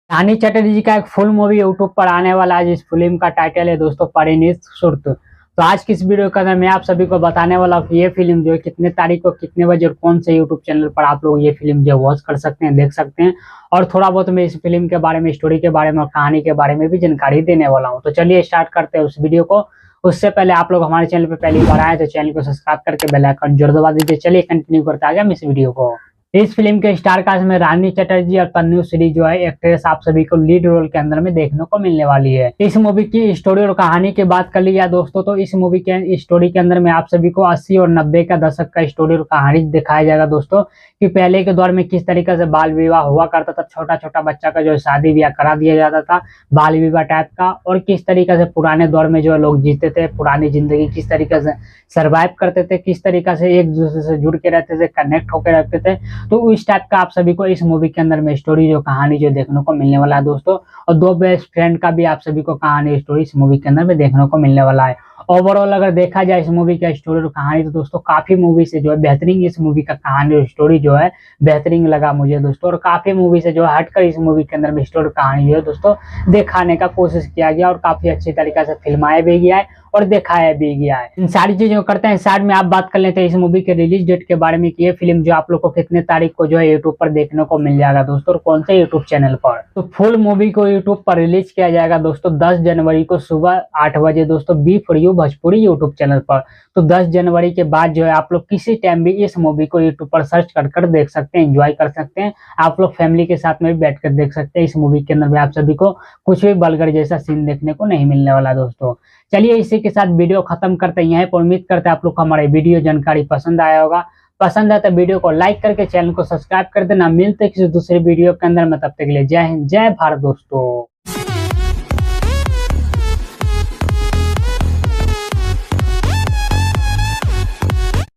रानी चटर्जी जी का एक full movie YouTube पर आने वाला है, जिस फिल्म का टाइटल है दोस्तों परिणीत सुर्त। तो आज की इस वीडियो के अंदर मैं आप सभी को बताने वाला हूँ कि ये फिल्म जो है कितने तारीख को कितने बजे और कौन से यूट्यूब चैनल पर आप लोग ये फिल्म जो वॉच कर सकते हैं, देख सकते हैं। और थोड़ा बहुत मैं इस फिल्म के बारे में, स्टोरी के बारे में और कहानी के बारे में भी जानकारी देने वाला हूँ। तो चलिए स्टार्ट करते हैं उस वीडियो को। उससे पहले आप लोग हमारे चैनल पर पहली बार आए तो चैनल को सब्सक्राइब करके बेल आइकन जरूर दबा दीजिए। चलिए कंटिन्यू करते आगे हम इस वीडियो को। इस फिल्म के स्टार कास्ट में रानी चटर्जी और तन्नू श्री जो है एक्ट्रेस आप सभी को लीड रोल के अंदर में देखने को मिलने वाली है। इस मूवी की स्टोरी और कहानी की बात कर ली जाए दोस्तों, तो इस मूवी के स्टोरी के अंदर में आप सभी को 80 और 90 का दशक का स्टोरी और कहानी दिखाया जाएगा दोस्तों, कि पहले के दौर में किस तरीके से बाल विवाह हुआ करता था, छोटा छोटा बच्चा का जो है शादी ब्याह करा दिया जाता था बाल विवाह टाइप का, और किस तरीके से पुराने दौर में जो है लोग जीते थे, पुरानी जिंदगी किस तरीके से सर्वाइव करते थे, किस तरीके से एक दूसरे से जुड़ के रहते थे, कनेक्ट होकर रहते थे। तो इस टाइप का आप सभी को इस मूवी के अंदर में स्टोरी जो कहानी जो देखने को मिलने वाला है दोस्तों। और दो बेस्ट फ्रेंड का भी आप सभी को कहानी स्टोरी इस मूवी के अंदर में देखने को मिलने वाला है। ओवरऑल अगर देखा जाए इस मूवी का स्टोरी और कहानी, तो दोस्तों काफी मूवी से जो है बेहतरीन इस मूवी का कहानी और स्टोरी जो है बेहतरीन लगा मुझे दोस्तों। और काफी मूवी से जो है हटकर इस मूवी के अंदर में स्टोरी कहानी जो है दोस्तों दिखाने का कोशिश किया गया, और काफी अच्छी तरीके से फिल्माया भी गया है और दिखाया भी गया है। इन सारी चीजों करते हैं साइड में, आप बात कर लेते हैं इस मूवी के रिलीज डेट के बारे में, कि ये फिल्म जो आप लोग को कितने तारीख को जो है यूट्यूब पर देखने को मिल जाएगा दोस्तों, और कौन से यूट्यूब चैनल पर। तो फुल मूवी को यूट्यूब पर रिलीज किया जाएगा दोस्तों 10 जनवरी को सुबह 8 बजे दोस्तों B for you Bhojpuri YouTube channel पर। तो 10 जनवरी के बाद जो है आप लोग किसी टाइम भी इस मूवी को यूट्यूब पर सर्च कर देख सकते हैं, एंजॉय कर सकते हैं। आप लोग फैमिली के साथ में भी बैठ कर देख सकते हैं। इस मूवी के अंदर भी आप सभी को कुछ भी वल्गर जैसा सीन देखने को नहीं मिलने वाला दोस्तों। चलिए इसी के साथ वीडियो खत्म करते हैं यहीं पर। उम्मीद करते हैं आप लोग को हमारे वीडियो जानकारी पसंद आया होगा। पसंद आए तो वीडियो को लाइक करके चैनल को सब्सक्राइब कर देना। मिलते हैं किसी दूसरे वीडियो के अंदर में, तब तक के लिए जय हिंद जय भारत दोस्तों।